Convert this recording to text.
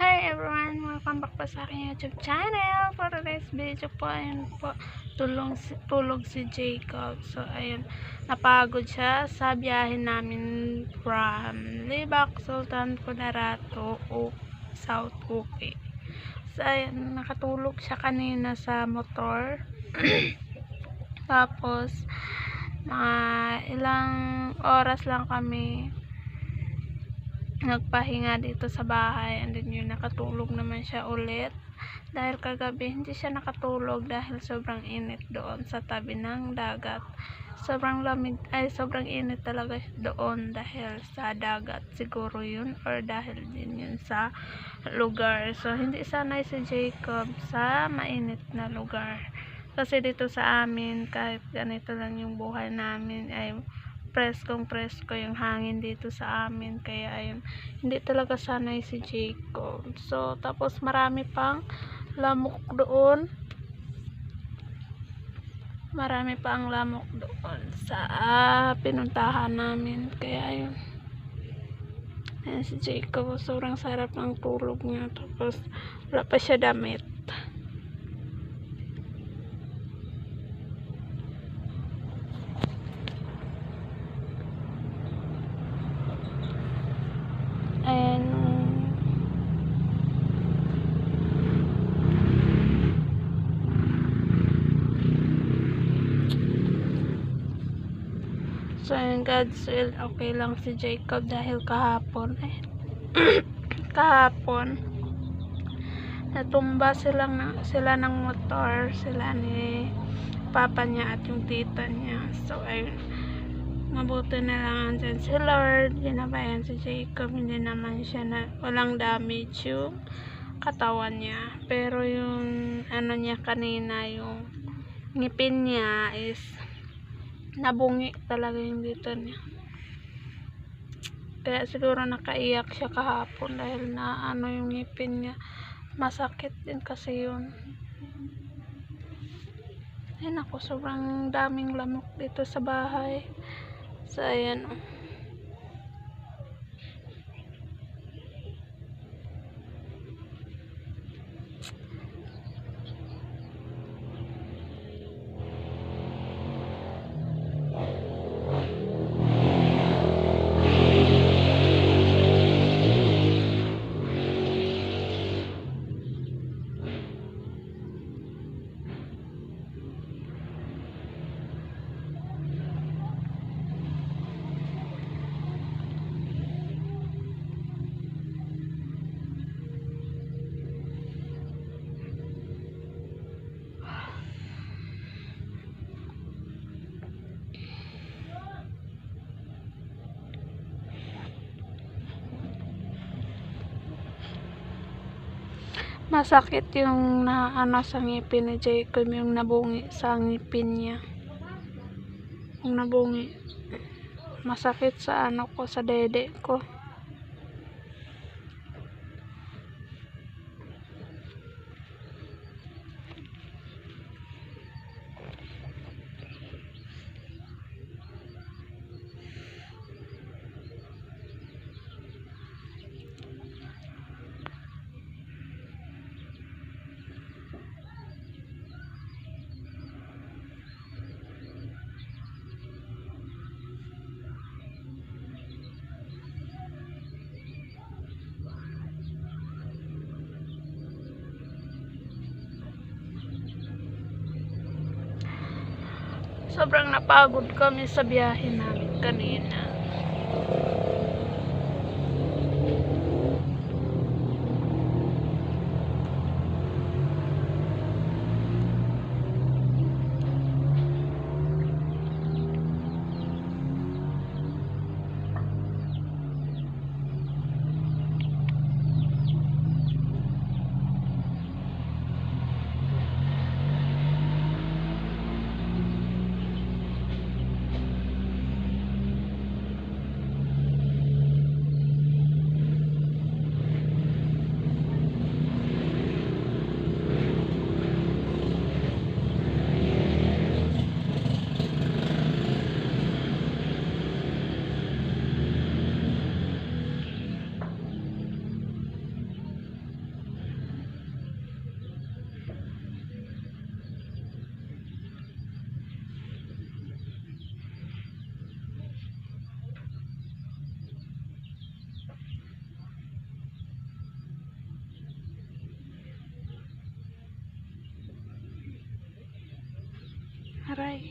Hi everyone! Welcome back po sa aking YouTube channel. For today's video po, ayun po, tulog si Jacob. So, ayun, napagod siya sa biyahe namin from Libak, Sultan Kudaratto, South Upi. So, ayun, nakatulog siya kanina sa motor. Tapos, ilang oras lang kami nagpahinga dito sa bahay, and then yun, nakatulog naman siya ulit dahil kagabi hindi siya nakatulog dahil sobrang init doon sa tabi ng dagat. Sobrang lamig, sobrang init talaga doon dahil sa dagat siguro yun, or dahil din yun sa lugar. So hindi sanay si Jacob sa mainit na lugar, kasi dito sa amin kahit ganito lang yung buhay namin ay presko yung hangin dito sa amin, kaya ayun, hindi talaga sanay si Jacob. So tapos marami pang lamok doon, sa pinuntahan namin, kaya ayun, ayan si Jacob, sobrang sarap ng tulog niya, tapos wala pa siya damit. And so in God's will, okay lang si Jacob dahil kahapon natumba sila ng motor, sila ni papa niya at yung tita niya. So ayun, mabuti na lang andyan si Lord, ginabayan si Jacob, hindi naman siya walang damage yung katawan niya, pero yung ano niya kanina, yung ngipin niya is nabungi talaga yung dito niya, kaya siguro nakaiyak siya kahapon dahil na ano yung ngipin niya, masakit din kasi yun. Ayun ako, sobrang daming lamok dito sa bahay. So ayan, masakit yung ano sa ngipin ni Jacob, yung nabungi sa ngipin niya, yung nabungi, masakit sa ano ko, sa dede ko. Sobrang napagod kami sa biyahe namin kanina. Aray.